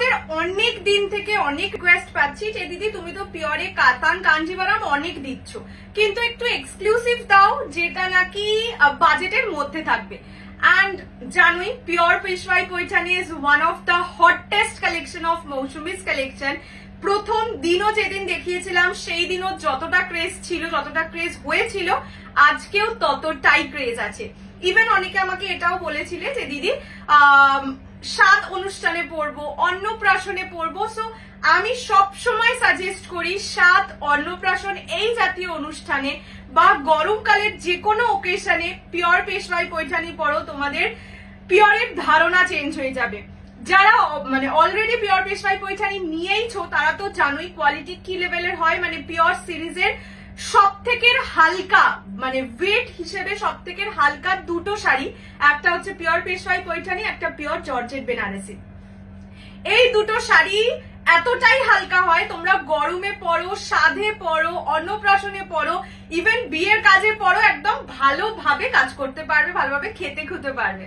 তোমাদের অনেক দিন থেকে অনেক রিকোয়েস্ট পাচ্ছি যে দিদি তুমি তো পিওরে কাতান কাঞ্জিভারাম অনেক দিচ্ছ, কিন্তু একটু এক্সক্লুসিভ দাও যেটা নাকি বাজেটের মধ্যে থাকবে। And জানোই pure Peshwai Paithani is one of the hottest collection of মৌসুমী's collection। প্রথম দিনও যেদিন দেখিয়েছিলাম সেই দিনও যতটা ক্রেজ ছিল, যতটা ক্রেজ হয়েছিল, আজকেও ততটাই ক্রেজ আছে। ইভেন অনেকে আমাকে এটাও বলেছিলে যে দিদি সাত অনুষ্ঠানে পরবো, অন্নপ্রাশনে পরবো। সো আমি সব সময় সাজেস্ট করি সাত অন্নপ্রাশন এই জাতীয় অনুষ্ঠানে বা গরমকালের যে কোনো ওকেশনে পিওর পেশওয়াই পৈঠানি পরো, তোমাদের পিওরের ধারণা চেঞ্জ হয়ে যাবে। যারা মানে অলরেডি পিওর পেশওয়াই পৈঠানি নিয়েইছো তারা তো জানোই কোয়ালিটি কি লেভেলের হয়। মানে পিওর সিরিজের সব থেকে হালকা, মানে ওয়েট হিসেবে সব থেকে হালকা দুটো শাড়ি, একটা হচ্ছে পিওর পেশওয়াই পৈঠানি, একটা পিওর জর্জেট বেনারসি। এই দুটো শাড়ি এতটাই হালকা হয় তোমরা গরমে পরো, সাধে পরো, অন্নপ্রাশনে পরো, ইভেন বিয়ের কাজে পরো, একদম ভালোভাবে কাজ করতে পারবে, ভালোভাবে খেতে খুঁতে পারবে।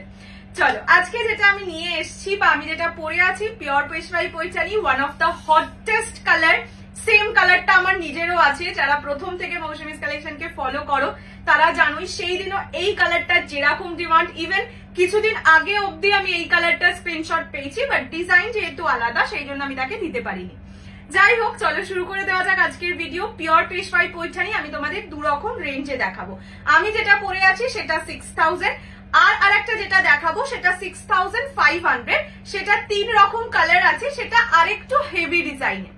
চলো আজকে যেটা আমি নিয়ে এসেছি বা আমি যেটা পরে আছি pure Peshwai Paithani, one of the hottest colour. Same কালারটা আমার নিজেরও আছে। যারা প্রথম থেকে মৌসুমী's কালেকশনকে ফলো করো তারা জানোই সেই দিনও এই কালারটা যেরকম ডিমান্ড, ইভেন কিছুদিন আগে অব্দি আমি এই কালারটা স্ক্রিনশট পেয়েছি, বাট ডিজাইন যেহেতু আলাদা সেই জন্য আমি তাকে দিতে পারিনি। যাই হোক চলো শুরু করে দেওয়া যাক আজকের ভিডিও। পিওর পেশওয়াই পৈঠানি আমি তোমাদের দু রকম রেঞ্জে দেখাবো। আমি যেটা পরে আছি সেটা 6000, আর একটা যেটা দেখাবো সেটা 6500। সেটা তিন রকম কালার আছে, সেটা আরেকটু হেভি ডিজাইনে।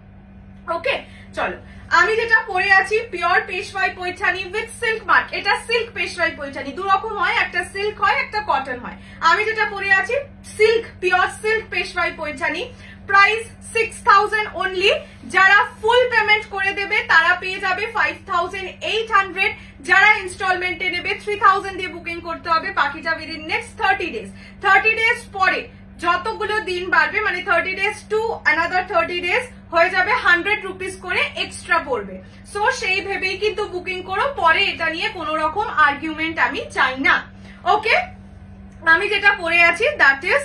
ওকে চলো, আমি যেটা পরে আছি pure Peshwai Paithani with silk mark. এটা সিল্ক পেশওয়াই পৈঠানি, দু রকম হয়, একটা সিল্ক হয় একটা কটন হয়। আমি যেটা পরে আছি silk, pure silk Peshwai Paithani. Price 6000 only. যারা ফুল পেমেন্ট করে দেবে তারা পেয়ে যাবে 5800। যারা ইনস্টলমেন্টে নেবে 3000 দিয়ে বুকিং করতে হবে, বাকিটা উইদিন নেক্সট 30 ডেজ। 30 ডেজ পরে যতগুলো দিন বাড়বে, মানে 30 ডেজ টু অ্যানাদার 30 ডেজ হয়ে যাবে 100 রুপিস করে এক্সট্রা পড়বে। সো সেই ভেবেই কিন্তু বুকিং করো, পরে এটা নিয়ে কোনো রকম আর্গুমেন্ট আমি চাই না। ওকে, আমি যেটা পরে আছি that is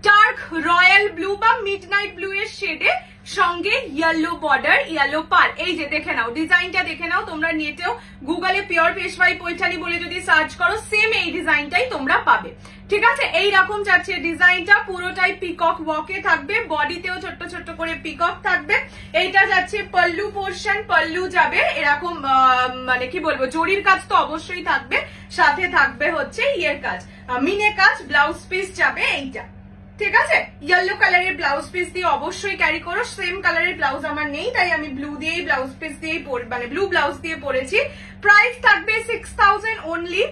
dark royal blue বা মিডনাইট ব্লু এর শেডে, সঙ্গে ইয়েলো বর্ডার, ইয়েলো পার। এই যে দেখে নাও ডিজাইনটা, দেখে নাও তোমরা নেটেও গুগলে পিওর পেশওয়াই পৈঠানি বলে যদি সার্চ করো সেম এই ডিজাইনটাই তোমরা পাবে। ঠিক আছে, এইরকম যাচ্ছে ডিজাইনটা, পুরোটাই পিকক ওয়ার্কে থাকবে, বডিতেও ছোট্ট ছোট্ট করে পিকক থাকবে। এইটা যাচ্ছে পল্লু পোর্শন, পল্লু যাবে এরকম মানে কি বলবো জরির কাজ তো অবশ্যই থাকবে, সাথে থাকবে হচ্ছে ইয়ের কাজ, মিনে কাজ। ব্লাউজ পিস যাবে এইটা, ঠিক আছে। ইয়েলো কালারের ব্লাউজ পিস দিয়ে অবশ্যই ক্যারি করো। সেম কালারের ব্লাউজ আমার নেই, তাই আমি ব্লু দিয়েই ব্লাউজ পিস দিয়েই মানে ব্লু ব্লাউজ দিয়ে পরেছি। প্রাইস থাকবে 6000 অনলি।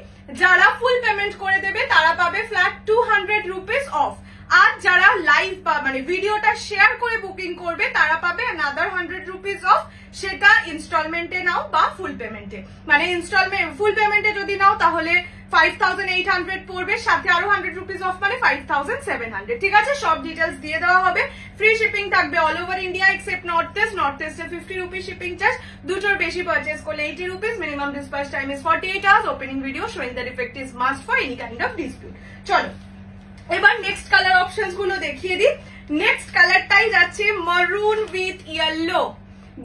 যারা ফুল পেমেন্ট করে দেবে তারা পাবে ফ্ল্যাট 200 রুপিস অফ। আর যারা লাইভ বা মানে ভিডিওটা শেয়ার করে বুকিং করবে তারা পাবে another 100 রুপিস অফ। সেটা ইনস্টলমেন্টে নাও বা ফুল পেমেন্টে। মানে ইনস্টলমেন্ট ফুল পেমেন্টে যদি নাও তাহলে 5800 পড়বে, সাথে আরো 100 রুপিস অফ, মানে 5700। ঠিক আছে, সব ডিটেলস দিয়ে দেওয়া হবে। ফ্রি শিপিং থাকবে all over India except north east. North ইস্টে 50 রুপিস শিপিং চার্জ। দুটোর বেশি পারচেস করলে 80 rupees. Minimum dispatch time is 48 hours. Opening video showing the defect is must for any kind of dispute. চলো এবার next colour options গুলো দেখিয়ে দিই। Next কালারটাই যাচ্ছে মারুন উইথ ইয়েলো।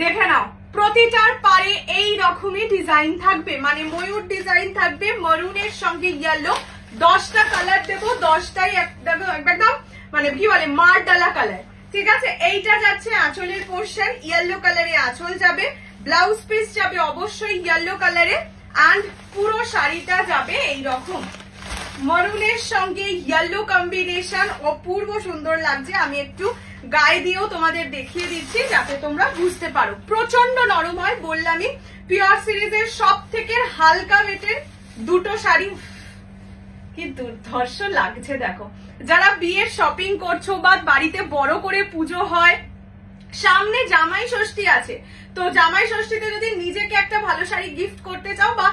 দেখে নাও প্রতিটার পারে এই রকমই ডিজাইন থাকবে, মানে ময়ূর ডিজাইন থাকবে মারুনের সঙ্গে ইয়েলো। 10টা কালার দেবো, 10টাই একদম মানে কি বলে মার ডালা কালার। ঠিক আছে, এইটা যাচ্ছে আঁচলের পোর্শন, ইয়েলো কালারে আঁচল যাবে, ব্লাউজ পিস যাবে অবশ্যই ইয়েলো কালারে, অ্যান্ড পুরো শাড়িটা যাবে এইরকম মারুনের সঙ্গে ইয়েলো কম্বিনেশন। অপূর্ব সুন্দর লাগছে। আমি একটু গায়ে দিয়েও তোমাদের দেখিয়ে দিচ্ছি যাতে তোমরা বুঝতে পারো। প্রচন্ড নরম হয়, বললামই পিওর সিরিজের সব থেকে হালকা ওয়েটের দুটো শাড়ি। কি দুর্ধর্ষ লাগছে দেখো। যারা বিয়ের শপিং করছো বা বাড়িতে বড় করে পুজো হয়, সামনে জামাই ষষ্ঠী আছে, তো জামাই ষষ্ঠীতে যদি নিজেকে একটা ভালো শাড়ি গিফট করতে চাও বা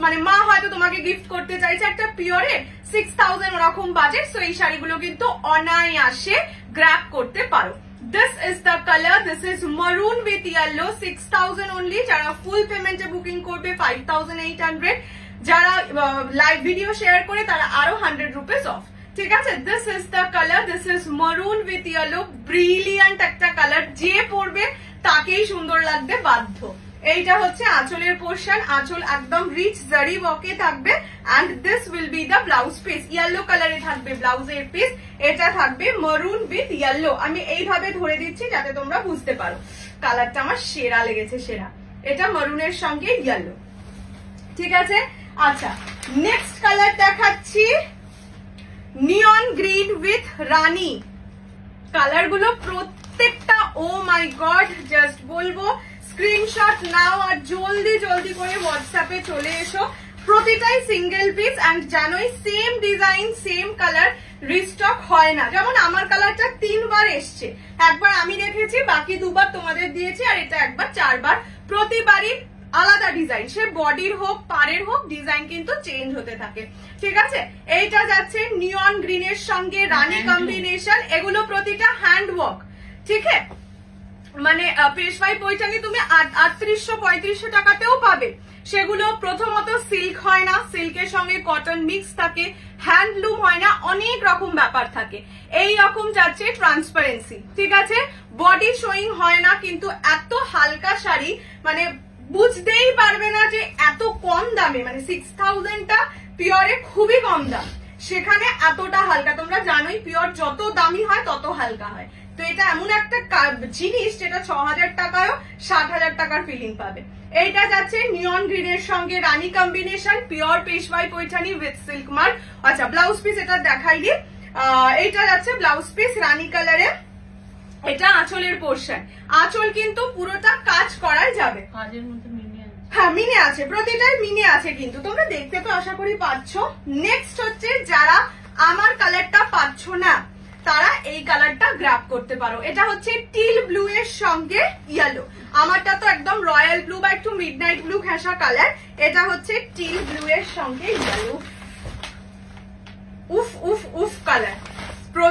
মানে মা হয়তো তোমাকে গিফট করতে চাইছে একটা পিওরের 6000 ওরকম বাজেট, তো এই শাড়িগুলো কিন্তু অনায়াসে গ্র্যাব করতে পারো। This is the color. This is maroon with yellow. 6000 only. যারা ফুল পেমেন্টে বুকিং করবে 5800। যারা লাইভ ভিডিও শেয়ার করে তারা আরো 100 রুপিস অফ। ঠিক আছে, this is the colour, this is মারুন উইথ ইয়েলো, ব্রিলিয়ান্ট একটা কালার, যে পরবে তাকেই সুন্দর লাগবে বাধ্য। এইটা হচ্ছে আঁচলের পোর্শন, আঁচল একদম রিচ জারি ওয়ার্কে থাকবে and this will be the blouse piece, yellow কালারে থাকবে ব্লাউজের পিস, এটা থাকবে মারুন উইথ ইয়েলো। আমি এইভাবে ধরে দিচ্ছি যাতে তোমরা বুঝতে পারো, কালারটা আমার সেরা লেগেছে, সেরা। এটা মারুনের সঙ্গে ইয়েলো, ঠিক আছে। আচ্ছা, নেক্সট কালার দেখাচ্ছি নিয়ন গ্রিন উইথ রানী। কালার গুলো প্রত্যেকটা ও মাই গড, জাস্ট বলবো স্ক্রিনশট নাও আর জলদি জলদি করে হোয়াটসঅ্যাপে চলে এসো। প্রতিটাই সিঙ্গেল পিস এন্ড জানোই same design same colour restock হয় না। যেমন আমার কালারটা 3 বার এসছে, একবার আমি রেখেছি, বাকি 2 বার তোমাদের দিয়েছি, আর এটা একবার 4 বার। প্রতিবারই আলাদা ডিজাইন, সে বডির হোক পাড়ের হোক, ডিজাইন কিন্তু চেঞ্জ হতে থাকে, ঠিক আছে। এইটা যাচ্ছে নিয়ন গ্রিনের সঙ্গে রানী কম্বিনেশন, এগুলো প্রতিটা হ্যান্ড ওয়ার্ক, ঠিক আছে। মানে পেশওয়াই পৈঠানি তুমি 3800-3500 টাকাতেও পাবে। সেগুলো প্রথমত সিল্ক হয় না, সিল্কের সঙ্গে কটন মিক্স থাকে, হ্যান্ডলুম হয় না, অনেক রকম ব্যাপার থাকে। এই রকম যাচ্ছে ট্রান্সপারেন্সি, ঠিক আছে। বডি শোয়িং হয় না, কিন্তু এত হালকা শাড়ি মানে বুঝতেই পারবে না যে এত কম দামে, মানে 6000টা পিওরে খুবই কম দাম, সেখানে এতটা হালকা। তোমরা জানোই পিওর যত দামি হয় তত হালকা হয়, তো এটা এমন একটা জিনিস যেটা 6000 টাকায়ও 60,000 টাকার ফিলিং পাবে। এইটা যাচ্ছে নিয়ন গ্রিনের সঙ্গে রানী combination, pure Peshwai Paithani with silk mark. আচ্ছা, ব্লাউজ পিস এটা দেখাই দি। এইটা যাচ্ছে ব্লাউজ পিস রানী কালারে, এটা আঁচলের পোর্শন। আঁচল কিন্তু পুরোটা কাজ করাই যাবে, হ্যাঁ মিনে আছে, প্রতিটাই মিনে আছে, কিন্তু তোমরা দেখতে তো আশা করি পাচ্ছ। নেক্সট হচ্ছে যারা আমার কালারটা পাচ্ছ না, তারা এই কালারটা গ্র্যাব করতে পারো। এটা হচ্ছে টিল ব্লু এর সঙ্গে ইয়েলো, আমারটা তো একদম রয়্যাল ব্লু বা একটু মিডনাইট ব্লু ঘেঁষা কালার, এটা হচ্ছে টিল ব্লু এর সঙ্গে ইয়েলো। উফ উফ উফ কালার,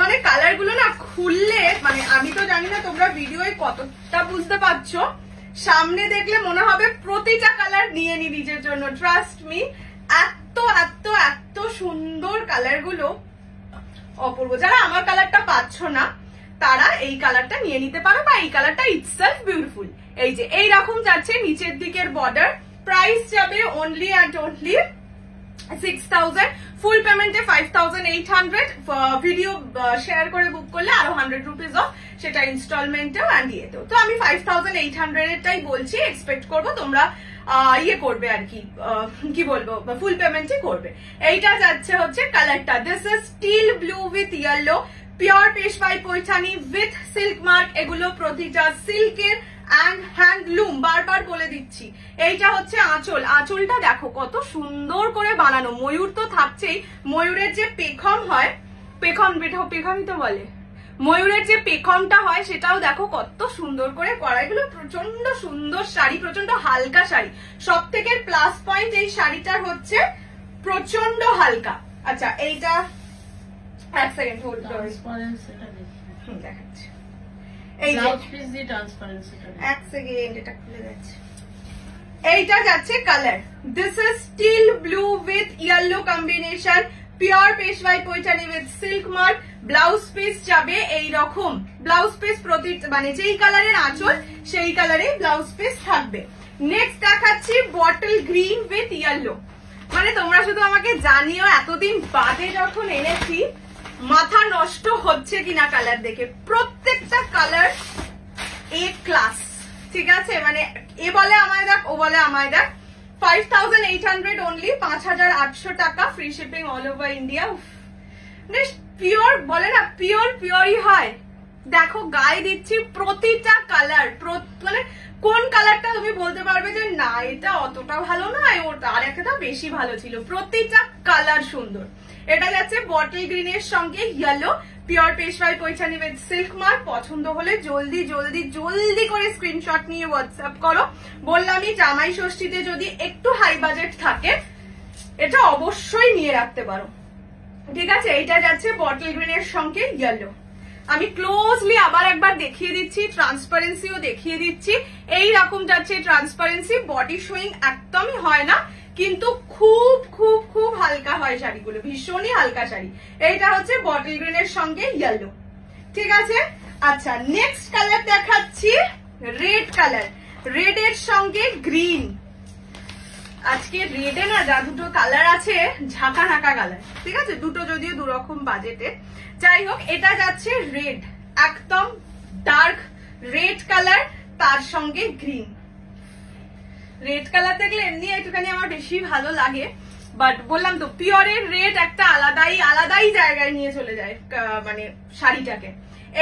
মানে কালার গুলো না খুললে, মানে আমি তো জানি না তোমরা ভিডিওয় কতটা বুঝতে পারছো, সামনে দেখলে মনে হবে প্রতিটা কালার নিয়ে নি নিজের জন্য, ট্রাস্ট মি। এত এত এত সুন্দর কালার গুলো, অপূর্ব। যারা আমার কালারটা পাচ্ছ না তারা এই কালারটা নিয়ে নিতে পারো, বা এই কালারটা ইটসেলফ বিউটিফুল। এই যে এইরকম যাচ্ছে নিচের দিকের বর্ডার, প্রাইস যাবে অনলি অ্যান্ড অনলি 6000, ফুল পেমেন্টে 5800, ভিডিও শেয়ার করে বুক করলে আরো 100 রুপিস অফ, সেটা ইনস্টলমেন্টেও অ্যান্ড ইয়েতেও। তো আমি 5800 এরটাই বলছি, এক্সপেক্ট করবো তোমরা ইয়ে করবে আর কি বলবো, ফুল পেমেন্টই করবে। এইটা যাচ্ছে হচ্ছে কালারটা, this is steel blue with yellow, pure Peshwai Paithani with silk mark, এগুলো প্রতিটা সিল্কের এন্ড হ্যান্ডলুম, বারবার বলে দিচ্ছি। এইটা হচ্ছে আঁচল, আঁচলটা দেখো কত সুন্দর করে বানানো, ময়ূর তো থাকছেই, ময়ূরের যে পেখম হয়, পেখমই তো বলে, ময়ূরের যে পেখমটা হয় সেটাও দেখো কত সুন্দর করে করা। এগুলো প্রচন্ড সুন্দর শাড়ি, প্রচন্ড হালকা শাড়ি। সব থেকে প্লাস পয়েন্ট এই শাড়িটার হচ্ছে প্রচন্ড হালকা। আচ্ছা, এইটা এক সেকেন্ড হোল্ড করো, দেখাচ্ছি। এক সেকেন্ড, এটা খুলে যাচ্ছে। এইটা যাচ্ছে colour, this is steel blue with yellow combination, pure Peshwai Paithani with silk mark. Blouse piece যাবে এইরকম, ব্লাউজ পিস প্রতি মানে যেই কালারের আঁচল সেই কালারে ব্লাউজ পিস থাকবে। নেক্সট দেখাচ্ছি বটল গ্রিন উইথ ইয়েলো। মানে তোমরা শুধু আমাকে জানিও, এতদিন বাদে যখন এনেছি মাথা নষ্ট হচ্ছে কিনা কালার দেখে। প্রত্যেকটা কালার এ ক্লাস, ঠিক আছে। মানে এ বলে আমায় দেখ, ও বলে আমায় দেখ। 5800 অনলি, 5800 টাকা, free shipping all over India. Pure বলে না, পিওরই হয়। দেখো গায়ে দিচ্ছি প্রতিটা কালার, মানে কোন কালারটা তুমি বলতে পারবে যে না এটা অতটা ভালো না, ওটা আর একটা বেশি ভালো ছিল। প্রতিটা কালার সুন্দর। এটা যাচ্ছে বটল গ্রিনের সঙ্গে yellow, pure Peshwai Paithani with silk mark. পছন্দ হলে জলদি জলদি জলদি করে স্ক্রিনশট নিয়ে হোয়াটসঅ্যাপ করো। বললামই জামাই ষষ্ঠীতে যদি একটু হাই বাজেট থাকে এটা অবশ্যই নিয়ে রাখতে পারো, ঠিক আছে। এইটা যাচ্ছে বটল গ্রিনের সঙ্গে ইয়েলো। আমি ক্লোজলি আবার একবার দেখিয়ে দিচ্ছি, ট্রান্সপারেন্সিও দেখিয়ে দিচ্ছি। এই রকম যাচ্ছে ট্রান্সপারেন্সি, বডি শোয়িং একদমই হয় না, কিন্তু খুব খুব খুব হালকা হয় শাড়িগুলো, ভীষণই হালকা শাড়ি। এইটা হচ্ছে বটল গ্রিনের সঙ্গে ইয়েলো, ঠিক আছে। আচ্ছা নেক্সট কালার দেখাচ্ছি রেড কালার, রেড এর সঙ্গে গ্রিন। আজকে রেডে না যা দুটো কালার আছে ঝাঁকা ঝাঁকা কালার, ঠিক আছে, দুটো যদিও দুরকম বাজেটে। যাই হোক এটা যাচ্ছে রেড, একদম ডার্ক রেড কালার, তার সঙ্গে গ্রিন। রেড কালার দেখলে এমনি একটুখানি আমার বেশি ভালো লাগে, বাট বললাম তো পিওরের রেড একটা আলাদাই জায়গায় নিয়ে চলে যায় মানে শাড়িটাকে।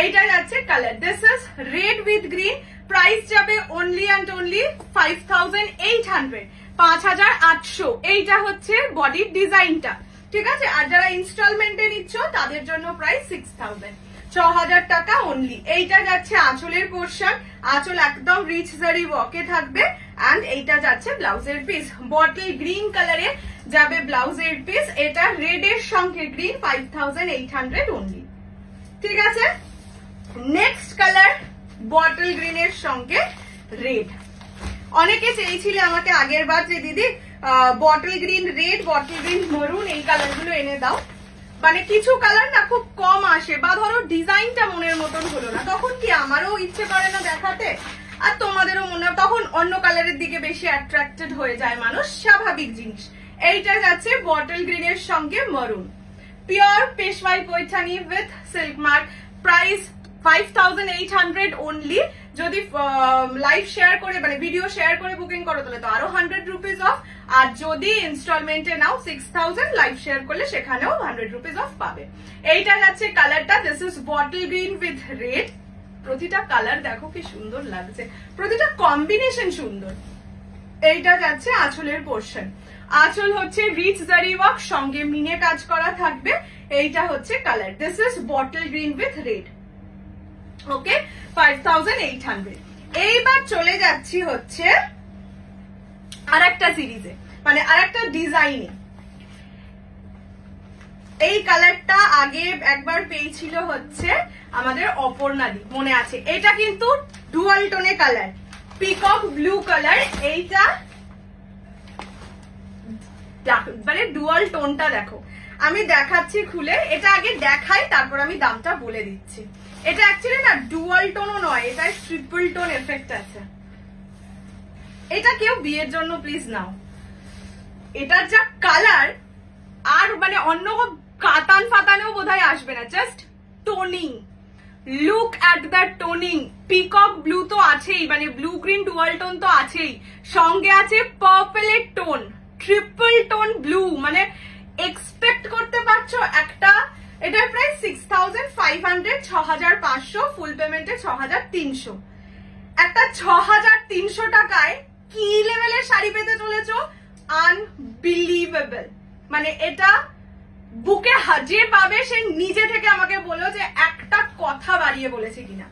এইটা যাচ্ছে colour, this is red with green. Price যাবে অনলি অ্যান্ড অনলি 5800, 5800। এইটা হচ্ছে বডির ডিজাইনটা, ঠিক আছে। আর যারা ইনস্টলমেন্টে নিচ্ছ তাদের জন্য প্রাইস 6000, 6000 টাকা অনলি। এইটা যাচ্ছে আঁচলের পোর্শন, আঁচল একদম রিচ জারি ওয়ার্কে থাকবে। এন্ড এইটা যাচ্ছে ব্লাউজের পিস, বটল গ্রিন কালারে যাবে ব্লাউজের পিস। এটা রেড এর সঙ্গে গ্রিন, 5800 অনলি, ঠিক আছে। নেক্সট কালার বটল গ্রিনের সঙ্গে রেড। অনেকে চেয়েছিলে আমাকে আগের বার যে দিদি bottle green red, bottle green maroon এই কালার গুলো এনে দাও। মানে কিছু কালার না খুব কম আসে, বা ধরো ডিজাইনটা মনের মতন হলো না, তখন কি আমারও ইচ্ছে করে না দেখাতে, আর তোমাদেরও মনে হয় তখন অন্য কালারের দিকে বেশি অ্যাট্রাক্টেড হয়ে যায় মানুষ, স্বাভাবিক জিনিস। এইটা যাচ্ছে বটল গ্রিনের সঙ্গে maroon, pure Peshwai Paithani with silk mark. Price 5800 only. যদি লাইভ শেয়ার করে মানে ভিডিও শেয়ার করে বুকিং করো তাহলে তো আরো 100 রুপিস অফ, আর যদি ইনস্টলমেন্টে নাও 6000, লাইভ শেয়ার করলে সেখানেও 100 রুপিস অফ পাবে। এইটা যাচ্ছে কালারটা, this is bottle green with red. প্রতিটা কালার দেখো কি সুন্দর লাগছে, প্রতিটা কম্বিনেশন সুন্দর। এইটা যাচ্ছে আঁচলের পোর্শন, আঁচল হচ্ছে রিচ জারি ওয়ার্ক, সঙ্গে মিনে কাজ করা থাকবে। এইটা হচ্ছে colour, this is bottle green with red, okay, 5800। এইবার চলে যাচ্ছি হচ্ছে আরেকটা সিরিজে, মানে আরেকটা ডিজাইনে। এই কালারটা আগে একবার পেয়েছিল হচ্ছে আমাদের অপর্ণাদি, মনে আছে। এটা কিন্তু ডুয়াল টোনে কালার, পিকক ব্লু কালার। এইটা মানে ডুয়াল টোনটা দেখো, আমি দেখাচ্ছি খুলে, এটা আগে দেখাই তারপর আমি দামটা বলে দিচ্ছি। এটা অ্যাকচুয়ালি না ডুয়াল টোনও নয়, এটা ট্রিপল টোন এফেক্ট আছে। এটা কেউ বিয়ের জন্য প্লিজ নাও, এটার যা কালার আর মানে অন্য কাতান ফাতানেও বোধহয় আসবে না, just toning, look at the toning. Peacock blue তো আছেই, মানে ব্লু গ্রিন ডুয়াল টোন তো আছেই, সঙ্গে আছে পার্পলের টোন, ট্রিপল টোন ব্লু। মানে এক্সপেক্ট করতে পারছো একটা, এটার প্রাইস 6500, 6500, ফুল পেমেন্টে 6300। একটা 6300 টাকায় কি লেভেলের শাড়ি পেতে চলেছো, আনবিলিভেবল। মানে এটা বুকে যে পাবে সে নিজে থেকে আমাকে বলো যে একটা কথা বাড়িয়ে বলেছে কিনা।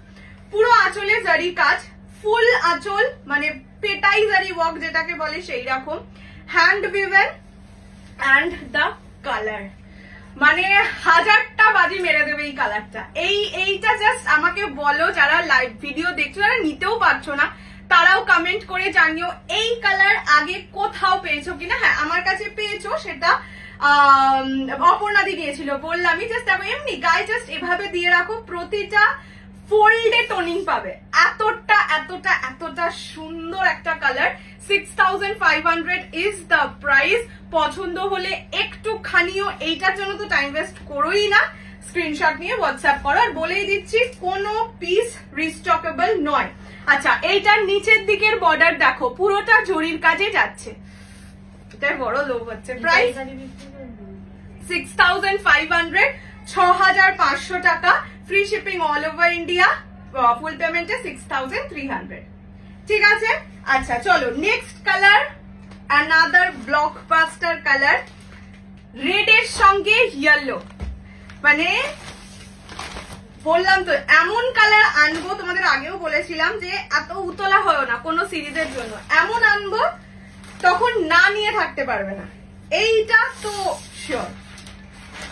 পুরো আঁচলে জারি কাজ, ফুল আঁচল, মানে পেটাই জারি ওয়ার্ক যেটাকে বলে সেই রকম, হ্যান্ড উইভেন অ্যান্ড দ্য কালার, মানে 1000টা বাজি মেরে দেবে এই কালারটা। এইটা জাস্ট আমাকে বলো, যারা লাইভ ভিডিও দেখছো, যারা নিতেও পারছো না তারাও কমেন্ট করে জানিও এই কালার আগে কোথাও পেয়েছো কিনা। হ্যাঁ আমার কাছে পেয়েছো, সেটা অপর্ণাদি দিয়েছিল, বললামই। জাস্ট এমনি গায়ে জাস্ট এভাবে দিয়ে রাখো, প্রতিটা ফোল্ডে টোনিং পাবে। এতটা এতটা এতটা সুন্দর একটা কালার। 6500 is the price. পছন্দ হলে একটুখানিও, এইটার জন্য তো টাইম ওয়েস্ট করোই না, স্ক্রিনশট নিয়ে হোয়াটসঅ্যাপ করো। আর বলেই দিচ্ছি কোনো পিস রিস্টকেবল নয়। আচ্ছা এইটার নিচের দিকের বর্ডার দেখো, পুরোটা জরির কাজে যাচ্ছে, এটার বড় লোভ হচ্ছে। প্রাইস 6500, 6500 টাকা, free shipping all over India, full পেমেন্টে 6300, ঠিক আছে। আচ্ছা চলো next colour, another blockbuster colour, red এর সঙ্গে ইয়েলো। মানে বললাম তো এমন কালার আনবো, তোমাদের আগেও বলেছিলাম যে এত উতলা হয় না কোনো সিরিজের জন্য, এমন আনবো তখন না নিয়ে থাকতে পারবে না, এইটা তো শিওর।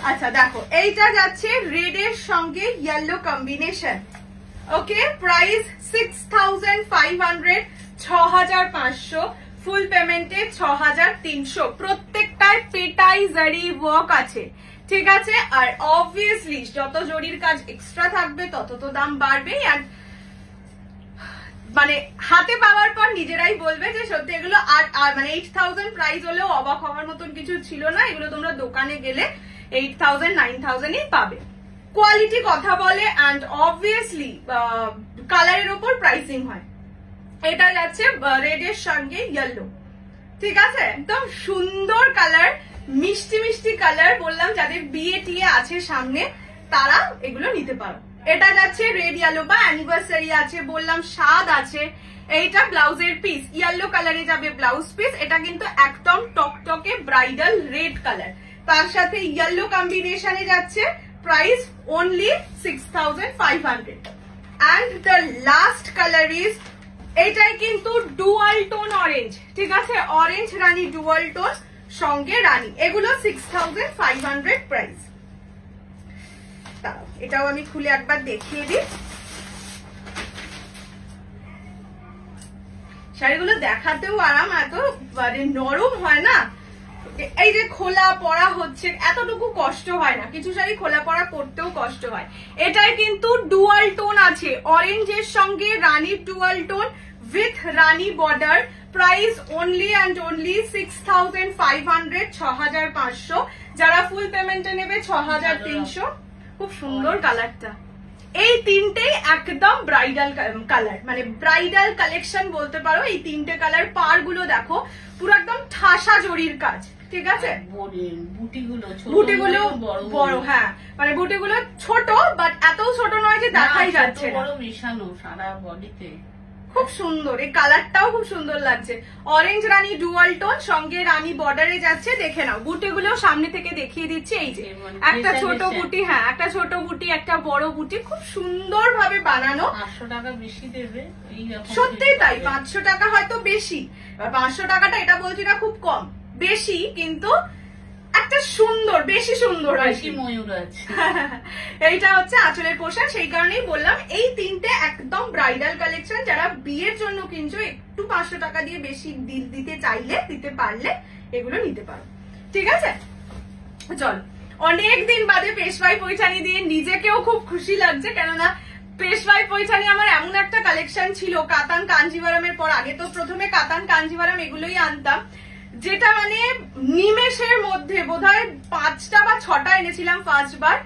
আচ্ছা দেখো এইটা যাচ্ছে রেড এর সঙ্গে ইয়েলো কম্বিনেশন, ওকে। প্রাইস 6500, 6500, ফুল পেমেন্টে 6300, প্রত্যেকটায় পেটাই জারি ওয়ার্ক আছে, ঠিক আছে। আর অবভিয়াসলি যত জরির কাজ এক্সট্রা থাকবে তত তো দাম বাড়বেই। আর মানে হাতে পাওয়ার পর নিজেরাই বলবে যে সত্যি এগুলো আর মানে 8000 প্রাইস হলেও অবাক হওয়ার মতন কিছু ছিল না। এগুলো তোমরা দোকানে গেলে 8000 9000 পাবে। কোয়ালিটি কথা বলে অ্যান্ড অবভিয়াসলি কালারের উপর প্রাইসিং হয়। এটা যাচ্ছে রেড এর সঙ্গে ইয়েলো, ঠিক আছে, একদম সুন্দর কালার, মিষ্টি মিষ্টি কালার। বললাম যাদের বিয়ে টিয়ে আছে সামনে তারা এগুলো নিতে পারো। এটা যাচ্ছে রেড ইয়েলো বা অ্যানিভার্সারি আছে, বললাম স্বাদ আছে। এইটা ব্লাউজের পিস, ইয়েলো কালারে যাবে ব্লাউজ পিস। এটা কিন্তু একদম টকটকে ব্রাইডাল রেড কালার, তার সাথে ইয়েলো কম্বিনেশনে যাচ্ছে। Price only 6500 and the last color is এটাই কিন্তু ডুয়াল টোন অরেঞ্জ, ঠিক আছে, অরেঞ্জ রানী ডুয়াল টোন সঙ্গে রানী, এগুলো 6500 প্রাইস। এটাও আমি খুলে একবার দেখিয়ে দিই। শাড়িগুলো দেখাতেও আরাম, এত মানে নরম হয় না, এই যে খোলা পরা হচ্ছে এতটুকু কষ্ট হয় না। কিছু শাড়ি খোলা পরা করতেও কষ্ট হয়। এটাই কিন্তু ডুয়াল টোন আছে, অরেঞ্জের সঙ্গে রানীর dual tone with Rani border. Price only and only 6500, 6500। যারা ফুল পেমেন্টে নেবে 6300। খুব সুন্দর কালারটা। এই তিনটেই একদম ব্রাইডাল কালার, মানে ব্রাইডাল কালেকশন বলতে পারো। এই তিনটে কালার, পার গুলো দেখো পুরো একদম ঠাসা জরির কাজ, ঠিক আছে। বুটিগুলো বড়, হ্যাঁ মানে বুটিগুলো ছোট বাট এত ছোট নয় যে দেখাই যাচ্ছে না, মিশানো সারা বডিতে। খুব সুন্দর, এই কালারটাও খুব সুন্দর লাগছে। অরেঞ্জ রানী ডুয়াল টোন সঙ্গে রানী বর্ডারে যাচ্ছে। দেখে নাও বুটিগুলো সামনে থেকে দেখিয়ে দিচ্ছি। এই যে একটা ছোট বুটি, হ্যাঁ একটা ছোট বুটি, একটা বড় বুটি, খুব সুন্দর ভাবে বানানো। 500 টাকা বেশি দেবে, সত্যি তাই, 500 টাকা হয়তো বেশি। 500 টাকাটা এটা বলছি না খুব কম, বেশি, কিন্তু একটা সুন্দর, বেশি সুন্দর, বেশি ময়ূর আছে। এইটা হচ্ছে আঁচলের পোশাক, সেই কারণেই বললাম এই তিনটে একদম ব্রাইডাল কালেকশন। যারা বিয়ের জন্য কিনছো, একটু 500 টাকা দিয়ে বেশি দিতে চাইলে, দিতে পারলে এগুলো নিতে পারো, ঠিক আছে। চল, অনেকদিন বাদে পেশওয়াই পৈঠানি দিয়ে নিজেকেও খুব খুশি লাগছে, কেননা পেশওয়াই পৈঠানি আমার এমন একটা কালেকশন ছিল কাতান কাঞ্জিভারামের পর। আগে তো প্রথমে কাতান কাঞ্জিভারাম এগুলোই আনতাম, যেটা মানে নিমেষের মধ্যে বোধহয় 5টা বা 6টা এনেছিলাম first bar.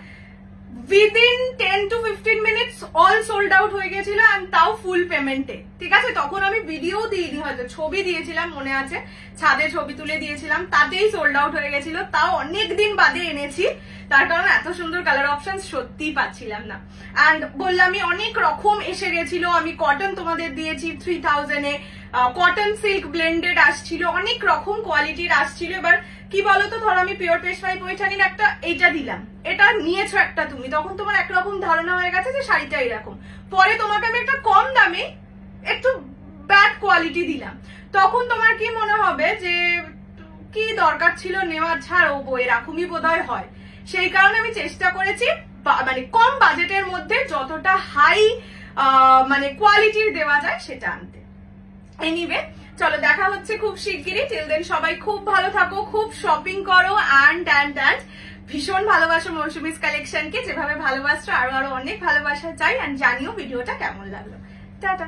Within 10 to 15 minutes all sold out হয়ে গেছিল, এন্ড তাও ফুল পেমেন্টে, ঠিক আছে। তখন আমি ভিডিও দিইনি, হয়তো ছবি দিয়েছিলাম মনে আছে, ছাদে ছবি তুলে দিয়েছিলাম, তাতেই সোল্ড আউট হয়ে গেছিল। তাও অনেকদিন বাদে এনেছি, তার কারণ এত সুন্দর কালার অপশন সত্যিই পাচ্ছিলাম না। অ্যান্ড বললামই অনেক রকম এসে গেছিল। আমি কটন তোমাদের দিয়েছি 3000-এ, কটন সিল্ক ব্লেন্ডেড আসছিল, অনেক রকম কোয়ালিটির আসছিল। এবার কি বলতো, ধরো আমি পিওর পেশওয়াই পৈঠানির একটা এইটা দিলাম, এটা নিয়েছো একটা তুমি, তখন তোমার একরকম ধারণা হয়ে গেছে যে শাড়িটা এরকম। পরে তোমাকে আমি একটা কম দামে একটু ব্যাড কোয়ালিটি দিলাম, তখন তোমার কি মনে হবে যে কি দরকার ছিল নেওয়ার, ছাড়ো এরকমই বোধহয় হয়। সেই কারণে আমি চেষ্টা করেছি মানে কম বাজেটের মধ্যে যতটা হাই মানে কোয়ালিটির দেওয়া যায় সেটা আনতে। এনিওয়ে, চলো দেখা হচ্ছে খুব শিগগিরই। টিল দেন সবাই খুব ভালো থাকো, খুব শপিং করো, অ্যান্ড ভীষণ ভালোবাসো মৌসুমিস কালেকশনকে। যেভাবে ভালোবাসছো আরো আরো অনেক ভালোবাসা চাই, অ্যান্ড জানিও ভিডিওটা কেমন লাগলো। টাটা।